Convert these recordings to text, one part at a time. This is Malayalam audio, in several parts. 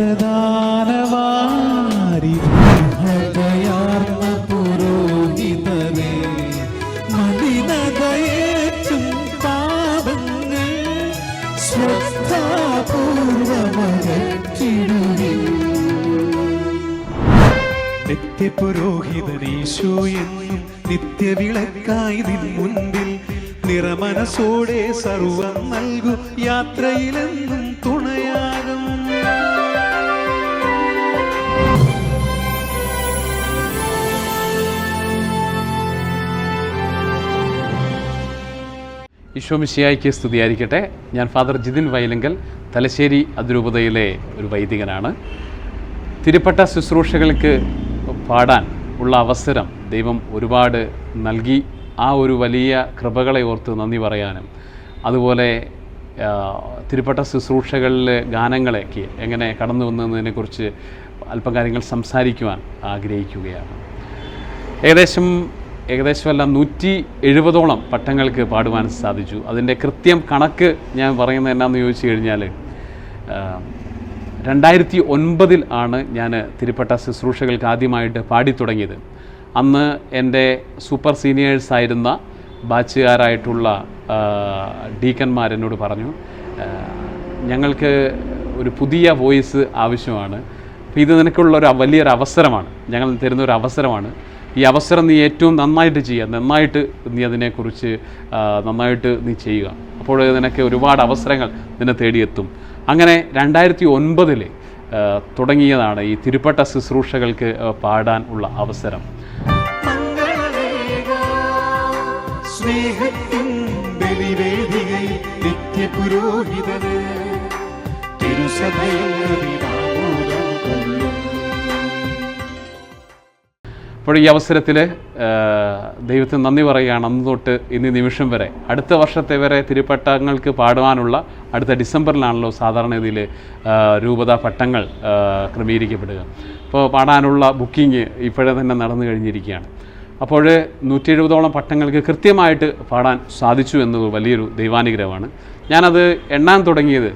വരദാനവാരി ഹൃദയാർന്ന പുരോഹിതനേ, മലിനതയേറ്റും പാപങ്ങൾ ശ്രദ്ധാപൂർവമകറ്റിടുവിൻ. നിത്യപുരോഹിതനീശോ എന്നും നിത്യവിളക്കായി നിൻ മുൻപിൽ നിറമനസോടെ സർവം നൽകു യാത്രയിലെന്നും തുണയാകും. ഈശോ മിശിഹായ്ക്ക് സ്തുതിയായിരിക്കട്ടെ. ഞാൻ ഫാദർ ജിതിൻ വയലിങ്കൽ, തലശ്ശേരി അതിരൂപതയിലെ ഒരു വൈദികനാണ്. തിരുപ്പട്ട ശുശ്രൂഷകൾക്ക് പാടാൻ ഉള്ള അവസരം ദൈവം ഒരുപാട് നൽകി. ആ ഒരു വലിയ കൃപകളെ ഓർത്ത് നന്ദി പറയാനും, അതുപോലെ തിരുപ്പട്ട ശുശ്രൂഷകളിലെ ഗാനങ്ങളേക്ക് എങ്ങനെ കടന്നു വന്നതിനെക്കുറിച്ച് അല്പം കാര്യങ്ങൾ സംസാരിക്കുവാൻ ആഗ്രഹിക്കുകയാണ്. ഏകദേശമല്ല 170ഓളം പട്ടങ്ങൾക്ക് പാടുവാൻ സാധിച്ചു. അതിൻ്റെ കൃത്യം കണക്ക് ഞാൻ പറയുന്നത് എന്നാന്ന് ചോദിച്ചു കഴിഞ്ഞാൽ, 2009 ആണ് ഞാൻ തിരുപ്പട്ട ശുശ്രൂഷകൾക്ക് ആദ്യമായിട്ട് പാടിത്തുടങ്ങിയത്. അന്ന് എൻ്റെ സൂപ്പർ സീനിയേഴ്സായിരുന്ന ബാച്ചുകാരായിട്ടുള്ള ഡീക്കന്മാരെന്നോട് പറഞ്ഞു, ഞങ്ങൾക്ക് ഒരു പുതിയ വോയിസ് ആവശ്യമാണ്, അപ്പോൾ ഇത് നിനക്കുള്ളൊരു വലിയൊരു അവസരമാണ്, ഞങ്ങൾ തരുന്നൊരു അവസരമാണ്. ഈ അവസരം നീ ഏറ്റവും നന്നായിട്ട് ചെയ്യുക, നന്നായിട്ട് നീ അതിനെക്കുറിച്ച് നന്നായിട്ട് നീ ചെയ്യുക, അപ്പോൾ നിനക്ക് ഒരുപാട് അവസരങ്ങൾ നിന്നെ തേടിയെത്തും. അങ്ങനെ 2009 തുടങ്ങിയതാണ് ഈ തിരുപ്പട്ട ശുശ്രൂഷകൾക്ക് പാടാൻ ഉള്ള അവസരം. സ്നേഹത്തിൻ ബലിവേദികയിൽ നിത്യപുരോഹിതന് അപ്പോൾ ഈ അവസരത്തിൽ ദൈവത്തിന് നന്ദി പറയുകയാണ്. അന്ന് തൊട്ട് ഇന്ന് നിമിഷം വരെ, അടുത്ത വർഷത്തെ വരെ തിരുപ്പട്ടങ്ങൾക്ക് പാടുവാനുള്ള, അടുത്ത ഡിസംബറിലാണല്ലോ സാധാരണ ഇതിൽ രൂപത പട്ടങ്ങൾ ക്രമീകരിക്കപ്പെടുക. അപ്പോൾ പാടാനുള്ള ബുക്കിംഗ് ഇപ്പോഴേ തന്നെ നടന്നു കഴിഞ്ഞിരിക്കുകയാണ്. അപ്പോൾ 170ഓളം പട്ടങ്ങൾക്ക് കൃത്യമായിട്ട് പാടാൻ സാധിച്ചു എന്നത് വലിയൊരു ദൈവാനുഗ്രഹമാണ്. ഞാനത് എണ്ണാൻ തുടങ്ങിയത്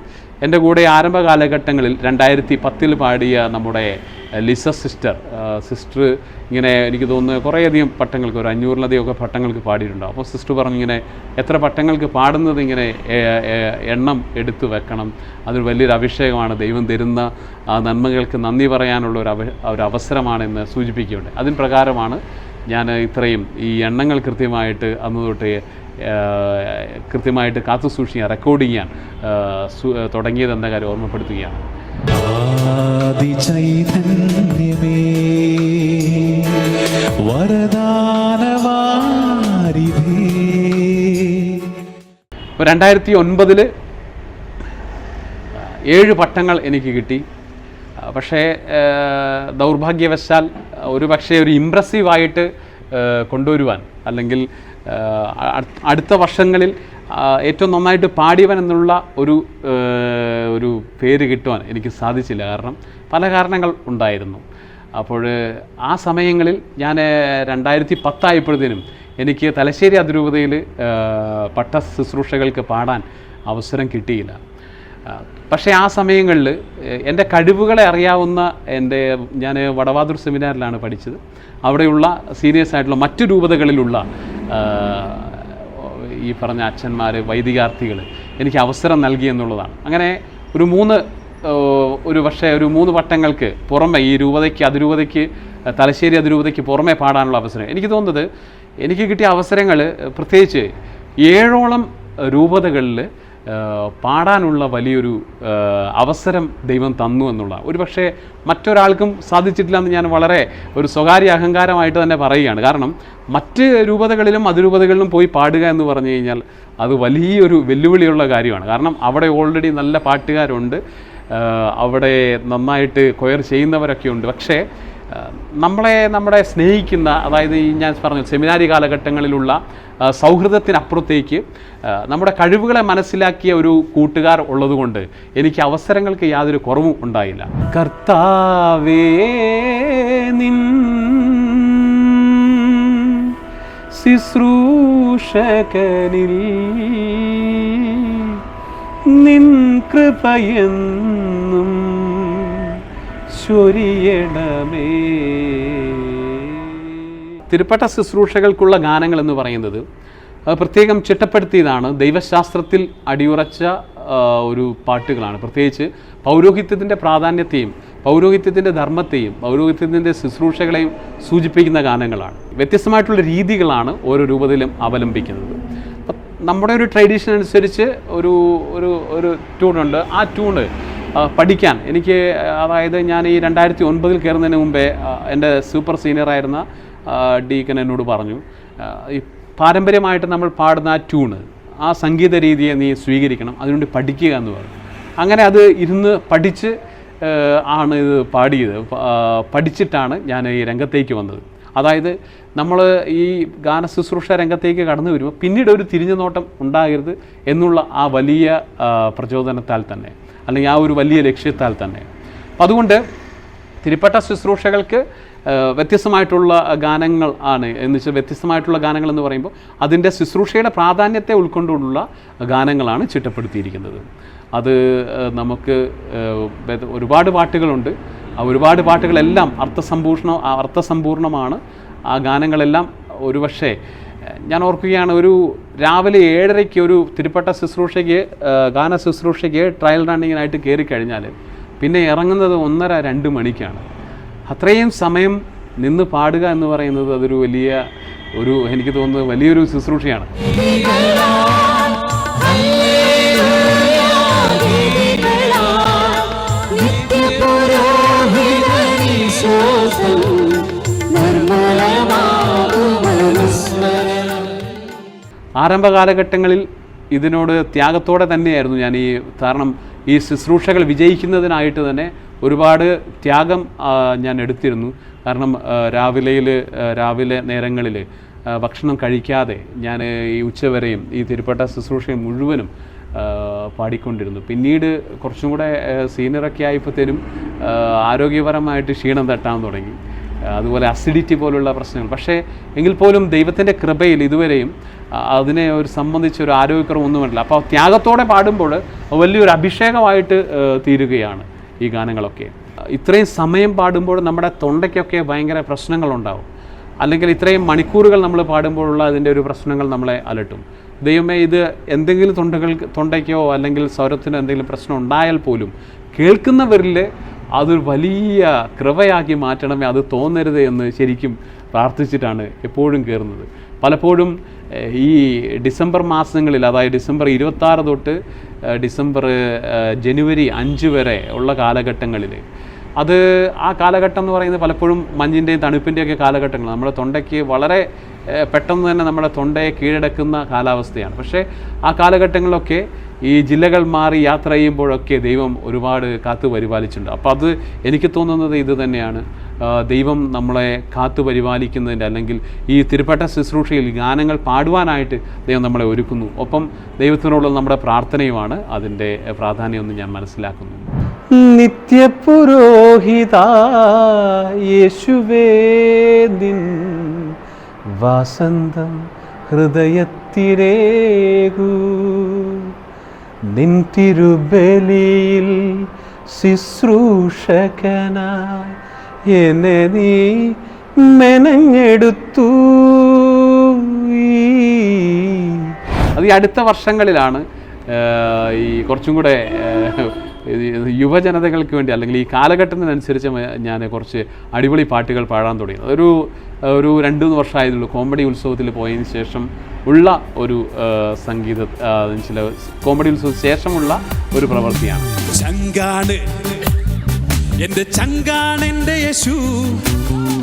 എൻ്റെ കൂടെ ആരംഭ കാലഘട്ടങ്ങളിൽ 2010 പാടിയ നമ്മുടെ ലിസ സിസ്റ്റർ ഇങ്ങനെ എനിക്ക് തോന്നുന്നു കുറേയധികം പട്ടങ്ങൾക്ക്, ഒരു 500-ലധികമൊക്കെ പട്ടങ്ങൾക്ക് പാടിയിട്ടുണ്ടാവും. അപ്പോൾ സിസ്റ്റർ പറഞ്ഞു, ഇങ്ങനെ എത്ര പട്ടങ്ങൾക്ക് പാടുന്നത് ഇങ്ങനെ എണ്ണം എടുത്തു വെക്കണം, അതൊരു വലിയൊരു അഭിഷേകമാണ്, ദൈവം തരുന്ന നന്മകൾക്ക് നന്ദി പറയാനുള്ള ഒരു അവസരമാണെന്ന് സൂചിപ്പിക്കുകയുണ്ട്. അതിന് പ്രകാരമാണ് ഞാൻ ഇത്രയും ഈ എണ്ണങ്ങൾ കൃത്യമായിട്ട് അന്ന് തൊട്ട് കൃത്യമായിട്ട് കാത്തു സൂക്ഷിക്കാൻ, റെക്കോർഡ് ചെയ്യാൻ തുടങ്ങിയതെന്ന കാര്യം ഓർമ്മപ്പെടുത്തുകയാണ്. ആദിചൈതന്യമേ വരദാനവാരിധേ. 2009 7 പട്ടങ്ങൾ എനിക്ക് കിട്ടി. പക്ഷേ ദൗർഭാഗ്യവശാൽ ഒരു ഇമ്പ്രസീവായിട്ട് കൊണ്ടുവരുവാൻ, അല്ലെങ്കിൽ അടുത്ത വർഷങ്ങളിൽ ഏറ്റവും നന്നായിട്ട് പാടിയവൻ എന്നുള്ള ഒരു പേര് കിട്ടുവാൻ എനിക്ക് സാധിച്ചില്ല. കാരണം പല കാരണങ്ങൾ ഉണ്ടായിരുന്നു. അപ്പോൾ ആ സമയങ്ങളിൽ ഞാൻ 2010 ആയപ്പോഴത്തേനും എനിക്ക് തലശ്ശേരി അതിരൂപതയിൽ പട്ട ശുശ്രൂഷകൾക്ക് പാടാൻ അവസരം കിട്ടിയില്ല. പക്ഷേ ആ സമയങ്ങളിൽ എൻ്റെ കഴിവുകളെ അറിയാവുന്ന ഞാൻ വടവാതൂർ സെമിനാറിലാണ് പഠിച്ചത്. അവിടെയുള്ള സീനിയേഴ്സായിട്ടുള്ള മറ്റു രൂപതകളിലുള്ള ഈ പറഞ്ഞ അച്ഛന്മാർ, വൈദികാർത്ഥികൾ എനിക്ക് അവസരം നൽകി എന്നുള്ളതാണ്. അങ്ങനെ ഒരു 3 പട്ടങ്ങൾക്ക് പുറമെ ഈ അതിരൂപതയ്ക്ക് തലശ്ശേരി അതിരൂപതയ്ക്ക് പുറമെ പാടാനുള്ള അവസരം എനിക്ക് തോന്നുന്നത്, എനിക്ക് കിട്ടിയ അവസരങ്ങൾ പ്രത്യേകിച്ച് 7ഓളം രൂപതകളിൽ പാടാനുള്ള വലിയൊരു അവസരം ദൈവം തന്നു എന്നുള്ള, ഒരുപക്ഷെ മറ്റൊരാൾക്കും സാധിച്ചിട്ടില്ല എന്ന് ഞാൻ വളരെ ഒരു സ്വകാര്യ അഹങ്കാരമായിട്ട് തന്നെ പറയുകയാണ്. കാരണം മറ്റ് രൂപതകളിലും അതിരൂപതകളിലും പോയി പാടുക എന്ന് പറഞ്ഞു കഴിഞ്ഞാൽ അത് വലിയൊരു വെല്ലുവിളിയുള്ള കാര്യമാണ്. കാരണം അവിടെ ഓൾറെഡി നല്ല പാട്ടുകാരുണ്ട്, അവിടെ നന്നായിട്ട് കൊയർ ചെയ്യുന്നവരൊക്കെ ഉണ്ട്. പക്ഷേ നമ്മളെ സ്നേഹിക്കുന്ന, അതായത് ഈ ഞാൻ പറഞ്ഞു സെമിനാരി കാലഘട്ടങ്ങളിലുള്ള സൗഹൃദത്തിനപ്പുറത്തേക്ക് നമ്മുടെ കഴിവുകളെ മനസ്സിലാക്കിയ ഒരു കൂട്ടുകാർ ഉള്ളതുകൊണ്ട് എനിക്ക് അവസരങ്ങൾക്ക് യാതൊരു കുറവും ഉണ്ടായില്ല. കർത്താവേ നിൻ ശുശ്രൂഷകനിൽ നിൻ കൃപയെന്നും ചൊരിയണമേ. തിരുപ്പട്ട ശുശ്രൂഷകൾക്കുള്ള ഗാനങ്ങൾ എന്ന് പറയുന്നത് പ്രത്യേകം ചിട്ടപ്പെടുത്തിയതാണ്. ദൈവശാസ്ത്രത്തിൽ അടിയുറച്ച ഒരു പാട്ടുകളാണ്. പ്രത്യേകിച്ച് പൗരോഹിത്യത്തിൻ്റെ പ്രാധാന്യത്തെയും പൗരോഹിത്യത്തിൻ്റെ ധർമ്മത്തെയും പൗരോഹിത്യത്തിൻ്റെ ശുശ്രൂഷകളെയും സൂചിപ്പിക്കുന്ന ഗാനങ്ങളാണ്. വ്യത്യസ്തമായിട്ടുള്ള രീതികളാണ് ഓരോ രൂപത്തിലും അവലംബിക്കുന്നത്. നമ്മുടെ ഒരു ട്രഡീഷൻ അനുസരിച്ച് ഒരു ഒരു ഒരു ട്യൂണുണ്ട്. ആ ട്യൂണ് പഠിക്കാൻ എനിക്ക്, അതായത് ഞാൻ ഈ 2009 കയറുന്നതിന് മുമ്പേ എൻ്റെ സൂപ്പർ സീനിയറായിരുന്ന ഡീക്കൻ എന്നോട് പറഞ്ഞു, ഈ പാരമ്പര്യമായിട്ട് നമ്മൾ പാടുന്ന ആ ട്യൂണ്, ആ സംഗീത രീതിയെ നീ സ്വീകരിക്കണം, അതിനുവേണ്ടി പഠിക്കുക എന്ന് പറഞ്ഞു. അങ്ങനെ അത് ഇരുന്ന് പഠിച്ച് ആണ് ഇത് പാടിയത്. പഠിച്ചിട്ടാണ് ഞാൻ ഈ രംഗത്തേക്ക് വന്നത്. അതായത് നമ്മൾ ഈ ഗാന ശുശ്രൂഷ രംഗത്തേക്ക് കടന്നു വരുമ്പോൾ പിന്നീട് ഒരു തിരിഞ്ഞു നോട്ടം ഉണ്ടാകരുത് എന്നുള്ള ആ വലിയ പ്രചോദനത്താൽ തന്നെ, അല്ലെങ്കിൽ ആ ഒരു വലിയ ലക്ഷ്യത്താൽ തന്നെ. അപ്പം അതുകൊണ്ട് തിരുപ്പട്ട ശുശ്രൂഷകൾക്ക് വ്യത്യസ്തമായിട്ടുള്ള ഗാനങ്ങൾ ആണ്. എന്ന് വെച്ചാൽ വ്യത്യസ്തമായിട്ടുള്ള ഗാനങ്ങൾ എന്ന് പറയുമ്പോൾ അതിൻ്റെ ശുശ്രൂഷയുടെ പ്രാധാന്യത്തെ ഉൾക്കൊണ്ടുള്ള ഗാനങ്ങളാണ് ചിട്ടപ്പെടുത്തിയിരിക്കുന്നത്. അത് നമുക്ക് ഒരുപാട് പാട്ടുകളുണ്ട്. ആ ഒരുപാട് പാട്ടുകളെല്ലാം അർത്ഥസമ്പൂർണമാണ്. ആ ഗാനങ്ങളെല്ലാം ഒരുപക്ഷെ ഞാൻ ഓർക്കുകയാണ്, ഒരു രാവിലെ 7:30 ഒരു തിരുപ്പട്ട ശുശ്രൂഷയ്ക്ക് ഗാന ശുശ്രൂഷയ്ക്ക് ട്രയൽ റണ്ണിങ്ങിനായിട്ട് കയറിക്കഴിഞ്ഞാൽ പിന്നെ ഇറങ്ങുന്നത് 1:30-2 മണിക്കാണ്. അത്രയും സമയം നിന്ന് പാടുക എന്ന് പറയുന്നത് അതൊരു വലിയ എനിക്ക് തോന്നുന്നത് വലിയൊരു ശുശ്രൂഷയാണ്. ആരംഭ കാലഘട്ടങ്ങളിൽ ഇതിനോട് ത്യാഗത്തോടെ തന്നെയായിരുന്നു ഞാൻ കാരണം ഈ ശുശ്രൂഷകൾ വിജയിക്കുന്നതിനായിട്ട് തന്നെ ഒരുപാട് ത്യാഗം ഞാൻ എടുത്തിരുന്നു. കാരണം രാവിലെ നേരങ്ങളിൽ ഭക്ഷണം കഴിക്കാതെ ഞാൻ ഈ ഉച്ചവരെയും ഈ തിരുപ്പട്ട ശുശ്രൂഷയും മുഴുവനും പാടിക്കൊണ്ടിരുന്നു. പിന്നീട് കുറച്ചും കൂടെ സീനിയറൊക്കെ ആയപ്പോഴത്തേനും ആരോഗ്യപരമായിട്ട് ക്ഷീണം തട്ടാൻ തുടങ്ങി, അതുപോലെ അസിഡിറ്റി പോലുള്ള പ്രശ്നങ്ങൾ. പക്ഷേ എങ്കിൽ പോലും ദൈവത്തിൻ്റെ കൃപയിൽ ഇതുവരെയും അതിനെ സംബന്ധിച്ചൊരു ആരോഗ്യക്കുറവൊന്നും വേണ്ടില്ല. അപ്പോൾ ത്യാഗത്തോടെ പാടുമ്പോൾ വലിയൊരു അഭിഷേകമായിട്ട് തീരുകയാണ് ഈ ഗാനങ്ങളൊക്കെ. ഇത്രയും സമയം പാടുമ്പോൾ നമ്മുടെ തൊണ്ടയ്ക്കൊക്കെ ഭയങ്കര പ്രശ്നങ്ങളുണ്ടാവും, അല്ലെങ്കിൽ ഇത്രയും മണിക്കൂറുകൾ നമ്മൾ പാടുമ്പോഴുള്ള അതിൻ്റെ ഒരു പ്രശ്നങ്ങൾ നമ്മളെ അലട്ടും. ദൈവമേ, ഇത് എന്തെങ്കിലും തൊണ്ടയ്ക്കോ അല്ലെങ്കിൽ സ്വരത്തിനോ എന്തെങ്കിലും പ്രശ്നം ഉണ്ടായാൽ പോലും കേൾക്കുന്നവരിൽ അതൊരു വലിയ കൃപയാക്കി മാറ്റണമേ, അത് തോന്നരുത് എന്ന് ശരിക്കും പ്രാർത്ഥിച്ചിട്ടാണ് എപ്പോഴും കയറുന്നത്. പലപ്പോഴും ഈ ഡിസംബർ മാസങ്ങളിൽ, അതായത് ഡിസംബർ 26 തൊട്ട് ഡിസംബർ ജനുവരി 5 വരെ ഉള്ള കാലഘട്ടങ്ങളിൽ, ആ കാലഘട്ടം എന്ന് പറയുന്നത് പലപ്പോഴും മഞ്ഞിൻ്റെയും തണുപ്പിൻ്റെയൊക്കെ കാലഘട്ടങ്ങൾ. നമ്മുടെ തൊണ്ടയ്ക്ക് വളരെ പെട്ടെന്ന് തന്നെ നമ്മുടെ തൊണ്ടയെ കീഴടക്കുന്ന കാലാവസ്ഥയാണ്. പക്ഷേ ആ കാലഘട്ടങ്ങളിലൊക്കെ ഈ ജില്ലകൾ മാറി യാത്ര ചെയ്യുമ്പോഴൊക്കെ ദൈവം ഒരുപാട് കാത്തു പരിപാലിച്ചിട്ടുണ്ട്. അപ്പോൾ അത് എനിക്ക് തോന്നുന്നത് ഇത് തന്നെയാണ്, ദൈവം നമ്മളെ കാത്തു പരിപാലിക്കുന്നതിൻ്റെ, അല്ലെങ്കിൽ ഈ തിരുപ്പട്ട ശുശ്രൂഷയിൽ ഗാനങ്ങൾ പാടുവാനായിട്ട് ദൈവം നമ്മളെ ഒരുക്കുന്നു. ഒപ്പം ദൈവത്തിനോടുള്ള നമ്മുടെ പ്രാർത്ഥനയുമാണ് അതിൻ്റെ പ്രാധാന്യമെന്ന് ഞാൻ മനസ്സിലാക്കുന്നു. നിത്യപുരോഹിതാ യേശുവേ, നിൻ വാസന്തം ഹൃദയത്തിലേകൂ, നിൻ തിരുബലിയിൽ ശുശ്രൂഷകനായി എന്നെ നീ മെനഞ്ഞെടുത്തു. അത് ഈ അടുത്ത വർഷങ്ങളിലാണ് ഈ കുറച്ചും കൂടെ യുവജനതകൾക്ക് വേണ്ടി, അല്ലെങ്കിൽ ഈ കാലഘട്ടത്തിനനുസരിച്ച് ഞാൻ കുറച്ച് അടിപൊളി പാട്ടുകൾ പാടാൻ തുടങ്ങിയത്. ഒരു 2-3 വർഷമായതുള്ളൂ. കോമഡി ഉത്സവത്തിൽ പോയതിന് ശേഷം ഉള്ള ഒരു സംഗീത, ചില കോമഡി ഉത്സവത്തിന് ശേഷമുള്ള ഒരു പ്രവൃത്തിയാണ്. ചങ്കാണ് എൻ്റെ ചങ്കാണെൻ്റെ യേശു,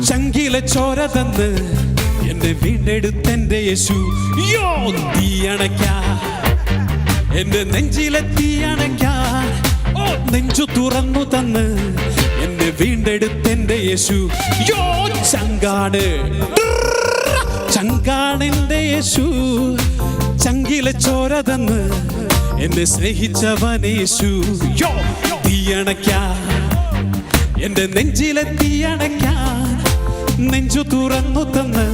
ചങ്കിലെ ചോര തന്ന് എന്നെ വീണ്ടെടുത്തെൻ്റെ യേശു. യോ തീയണയ്ക്കാ എൻ്റെ നെഞ്ചിലെ തീയണയ്ക്കാ, ഓ നെഞ്ചു തുറന്നു തന്ന് എന്നെ വീണ്ടെടുത്തെൻ്റെ യേശു. യോ ചങ്കാണ് ചങ്കാണെൻ്റെ യേശു, ചങ്കിലെ ചോര തന്ന് എന്നെ സ്നേഹിച്ചവനേശു. യോ തീയണയ്ക്കാ എൻ്റെ നെഞ്ചിലെ തീയണയ്ക്കാ, നെഞ്ചു തുറന്നു തന്ന്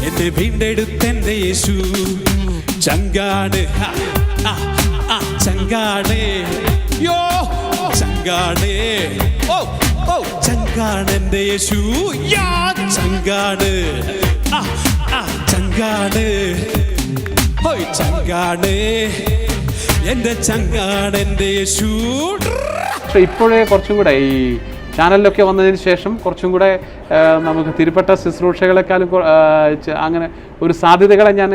എന്നെ വീണ്ടെടുത്തെൻ്റെ യേശു. ചങ്കാണ് ചങ്കാണ് യോ ചങ്കാണ്, ഓ ഓ ചങ്കാണ് എൻ്റെ യേശു, യാ ചങ്കാണ്, ചങ്കാണ്, ഓയ് ചങ്കാണ് എൻ്റെ ചങ്കാണ് എൻ്റെ യേശു. പക്ഷെ ഇപ്പോഴേ കുറച്ചും കൂടെ ഈ ചാനലിലൊക്കെ വന്നതിന് ശേഷം കുറച്ചും കൂടെ നമുക്ക് തിരുപ്പട്ട ശുശ്രൂഷകളെക്കാളും അങ്ങനെ ഒരു സാധ്യതകളെ ഞാൻ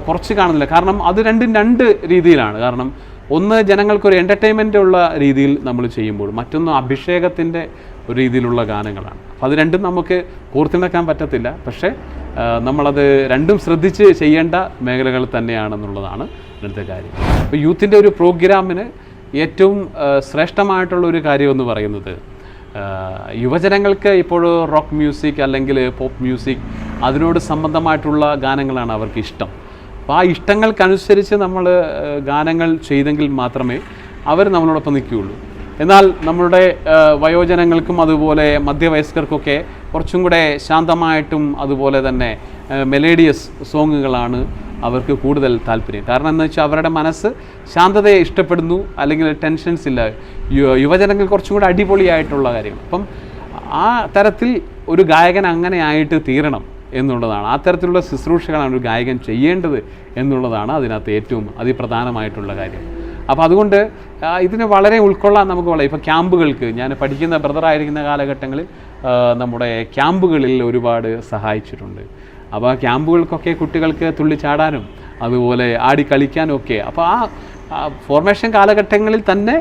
കുറച്ച് കാണുന്നില്ല. കാരണം അത് രണ്ടും രണ്ട് രീതിയിലാണ്. കാരണം ഒന്ന് ജനങ്ങൾക്കൊരു എൻ്റർടൈൻമെൻ്റ് ഉള്ള രീതിയിൽ നമ്മൾ ചെയ്യുമ്പോൾ, മറ്റൊന്ന് അഭിഷേകത്തിൻ്റെ ഒരു രീതിയിലുള്ള ഗാനങ്ങളാണ്. അപ്പോൾ അത് രണ്ടും നമുക്ക് കോർത്തിണക്കാൻ പറ്റത്തില്ല. പക്ഷേ നമ്മളത് രണ്ടും ശ്രദ്ധിച്ച് ചെയ്യേണ്ട മേഖലകൾ തന്നെയാണെന്നുള്ളതാണ് ഇന്നത്തെ കാര്യം. അപ്പോൾ യൂത്തിൻ്റെ ഒരു പ്രോഗ്രാമിന് ഏറ്റവും ശ്രേഷ്ഠമായിട്ടുള്ള ഒരു കാര്യമെന്ന് പറയുന്നത് യുവജനങ്ങൾക്ക് ഇപ്പോൾ റോക്ക് മ്യൂസിക് അല്ലെങ്കിൽ പോപ്പ് മ്യൂസിക് അതിനോട് സംബന്ധമായിട്ടുള്ള ഗാനങ്ങളാണ് അവർക്ക് ഇഷ്ടം. അപ്പോൾ ആ ഇഷ്ടങ്ങൾക്കനുസരിച്ച് നമ്മൾ ഗാനങ്ങൾ ചെയ്തെങ്കിൽ മാത്രമേ അവർ നമ്മളോടൊപ്പം നിൽക്കുകയുള്ളൂ. എന്നാൽ നമ്മളുടെ വയോജനങ്ങൾക്കും അതുപോലെ മധ്യവയസ്കർക്കൊക്കെ കുറച്ചും കൂടെ ശാന്തമായിട്ടും അതുപോലെ തന്നെ മെലേഡിയസ് സോങ്ങുകളാണ് അവർക്ക് കൂടുതൽ താല്പര്യം. കാരണം എന്ന് വെച്ചാൽ അവരുടെ മനസ്സ് ശാന്തതയെ ഇഷ്ടപ്പെടുന്നു, അല്ലെങ്കിൽ ടെൻഷൻസ് ഇല്ല. യുവജനങ്ങൾ കുറച്ചും കൂടെ അടിപൊളിയായിട്ടുള്ള കാര്യങ്ങൾ. അപ്പം ആ തരത്തിൽ ഒരു ഗായകൻ അങ്ങനെ ആയിട്ട് തീരണം എന്നുള്ളതാണ്, ആ തരത്തിലുള്ള ശുശ്രൂഷകളാണ് ഒരു ഗായകൻ ചെയ്യേണ്ടത് എന്നുള്ളതാണ് അതിനകത്ത് ഏറ്റവും അതിപ്രധാനമായിട്ടുള്ള കാര്യം. അപ്പോൾ അതുകൊണ്ട് ഇതിന് വളരെ ഉൾക്കൊള്ളാൻ നമുക്ക് വളരെ ഇപ്പോൾ ക്യാമ്പുകൾക്ക് ഞാൻ പഠിക്കുന്ന ബ്രദറായിരിക്കുന്ന കാലഘട്ടങ്ങളിൽ നമ്മുടെ ക്യാമ്പുകളിൽ ഒരുപാട് സഹായിച്ചിട്ടുണ്ട്. അപ്പോൾ ആ ക്യാമ്പുകൾക്കൊക്കെ കുട്ടികൾക്ക് തുള്ളിച്ചാടാനും അതുപോലെ ആടിക്കളിക്കാനും ഒക്കെ, അപ്പോൾ ആ ഫോർമേഷൻ കാലഘട്ടങ്ങളിൽ തന്നെ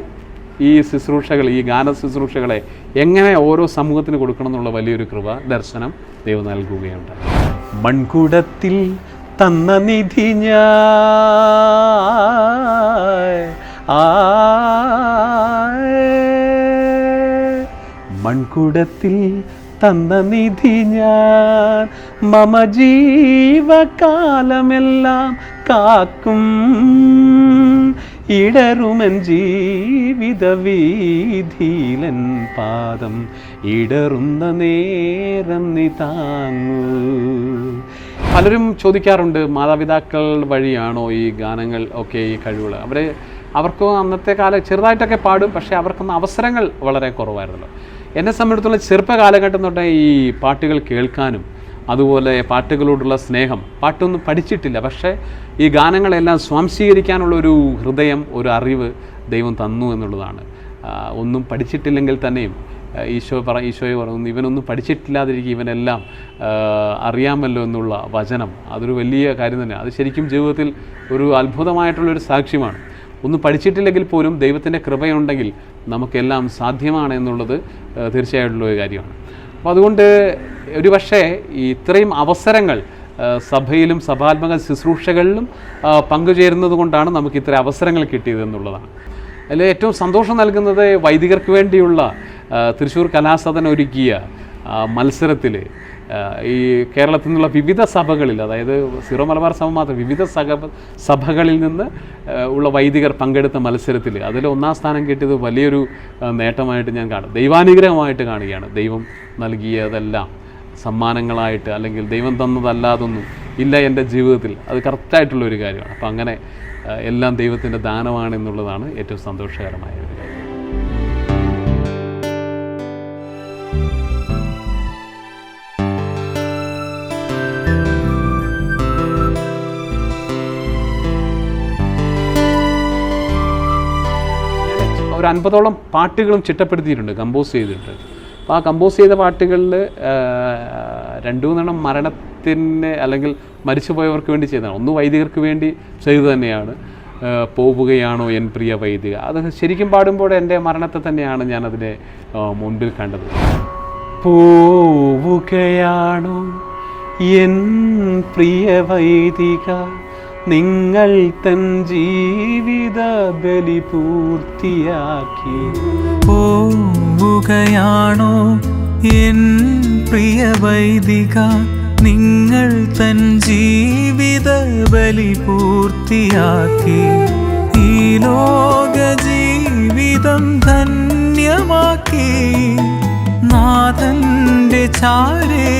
ഈ ശുശ്രൂഷകൾ, ഈ ഗാന ശുശ്രൂഷകളെ എങ്ങനെ ഓരോ സമൂഹത്തിന് കൊടുക്കണം എന്നുള്ള വലിയൊരു കൃപ ദർശനം ദൈവം നൽകുകയുണ്ട്. മൺകുടത്തിൽ തന്ന നിധി മൺകുടത്തിൽ തന്ന നിധി ഞാൻ മമ ജീവകാലമെല്ലാം കാക്കും, ഇടറുമൻ ജീവിത വീതിയിലൻ പാദം ഇടറുന്ന നേരം നീ താങ്ങൂ. പലരും ചോദിക്കാറുണ്ട്, മാതാപിതാക്കൾ വഴിയാണോ ഈ ഗാനങ്ങൾ ഒക്കെ ഈ കഴിവുകൾ? അവർക്ക് അന്നത്തെ കാലം ചെറുതായിട്ടൊക്കെ പാടും, പക്ഷേ അവർക്കൊന്നും അവസരങ്ങൾ വളരെ കുറവായിരുന്നല്ലോ. എന്നെ സംബന്ധിച്ചിടത്തോളം ചെറുപ്പ കാലഘട്ടം തൊട്ടേ ഈ പാട്ടുകൾ കേൾക്കാനും അതുപോലെ പാട്ടുകളോടുള്ള സ്നേഹം, പാട്ടൊന്നും പഠിച്ചിട്ടില്ല, പക്ഷേ ഈ ഗാനങ്ങളെല്ലാം സ്വാംശീകരിക്കാനുള്ളൊരു ഹൃദയം, ഒരു അറിവ് ദൈവം തന്നു എന്നുള്ളതാണ്. ഒന്നും പഠിച്ചിട്ടില്ലെങ്കിൽ തന്നെയും ഈശോയെ പറയുന്നു, ഇവനൊന്നും പഠിച്ചിട്ടില്ലാതിരിക്കും, ഇവനെല്ലാം അറിയാമല്ലോ എന്നുള്ള വചനം, അതൊരു വലിയ കാര്യം തന്നെയാണ്. അത് ശരിക്കും ജീവിതത്തിൽ ഒരു അത്ഭുതമായിട്ടുള്ളൊരു സാക്ഷ്യമാണ്. ഒന്നും പഠിച്ചിട്ടില്ലെങ്കിൽ പോലും ദൈവത്തിൻ്റെ കൃപയുണ്ടെങ്കിൽ നമുക്കെല്ലാം സാധ്യമാണ് എന്നുള്ളത് തീർച്ചയായിട്ടുള്ള ഒരു കാര്യമാണ്. അപ്പോൾ അതുകൊണ്ട് ഒരു പക്ഷേ ഇത്രയും അവസരങ്ങൾ സഭയിലും സഭാത്മക ശുശ്രൂഷകളിലും പങ്കുചേരുന്നത് കൊണ്ടാണ് നമുക്ക് ഇത്ര അവസരങ്ങൾ കിട്ടിയതെന്നുള്ളതാണ്. അതിൽ ഏറ്റവും സന്തോഷം നൽകുന്നത് വൈദികർക്ക് വേണ്ടിയുള്ള തൃശ്ശൂർ കലാസദൻ ഒരുക്കിയ മത്സരത്തിൽ ഈ കേരളത്തിൽ നിന്നുള്ള വിവിധ സഭകളിൽ, അതായത് സീറോ മലബാർ സഭ മാത്രം വിവിധ സഭകളിൽ നിന്ന് ഉള്ള വൈദികർ പങ്കെടുത്ത മത്സരത്തിൽ അതിൽ ഒന്നാം സ്ഥാനം കിട്ടിയത് വലിയൊരു നേട്ടമായിട്ട് ഞാൻ കാണും, ദൈവാനുഗ്രഹമായിട്ട് കാണുകയാണ്. ദൈവം നൽകിയതെല്ലാം സമ്മാനങ്ങളായിട്ട് അല്ലെങ്കിൽ ദൈവം തന്നതല്ലാതൊന്നും ഇല്ല എൻ്റെ ജീവിതത്തിൽ, അത് കറക്റ്റായിട്ടുള്ളൊരു കാര്യമാണ്. അപ്പം അങ്ങനെ എല്ലാം ദൈവത്തിൻ്റെ ദാനമാണെന്നുള്ളതാണ് ഏറ്റവും സന്തോഷകരമായ ഒരു കാര്യം. ഒരു 50ഓളം പാട്ടുകളും ചിട്ടപ്പെടുത്തിയിട്ടുണ്ട്, കമ്പോസ് ചെയ്തിട്ടുണ്ട്. അപ്പോൾ ആ കമ്പോസ് ചെയ്ത പാട്ടുകളിൽ 2-3 മരണത്തിന് അല്ലെങ്കിൽ മരിച്ചുപോയവർക്ക് വേണ്ടി ചെയ്തതാണ്. ഒന്ന് വൈദികർക്ക് വേണ്ടി ചെയ്തു തന്നെയാണ്, പോവുകയാണോ എൻ പ്രിയ വൈദിക. അത് ശരിക്കും പാടുമ്പോൾ എൻ്റെ മരണത്തെ തന്നെയാണ് ഞാനതിനെ മുൻപിൽ കണ്ടത്. പോവുകയാണോ എൻ പ്രിയ വൈദിക, നിങ്ങൾ തൻ ജീവിത ബലി പൂർത്തിയാക്കി. പോവുകയാണോ എൻ പ്രിയ വൈദിക, നിങ്ങൾ തൻ ജീവിത ബലി പൂർത്തിയാക്കി. ഈ ലോക ജീവിതം ധന്യമാക്കി നാഥന്റെ ചാരേ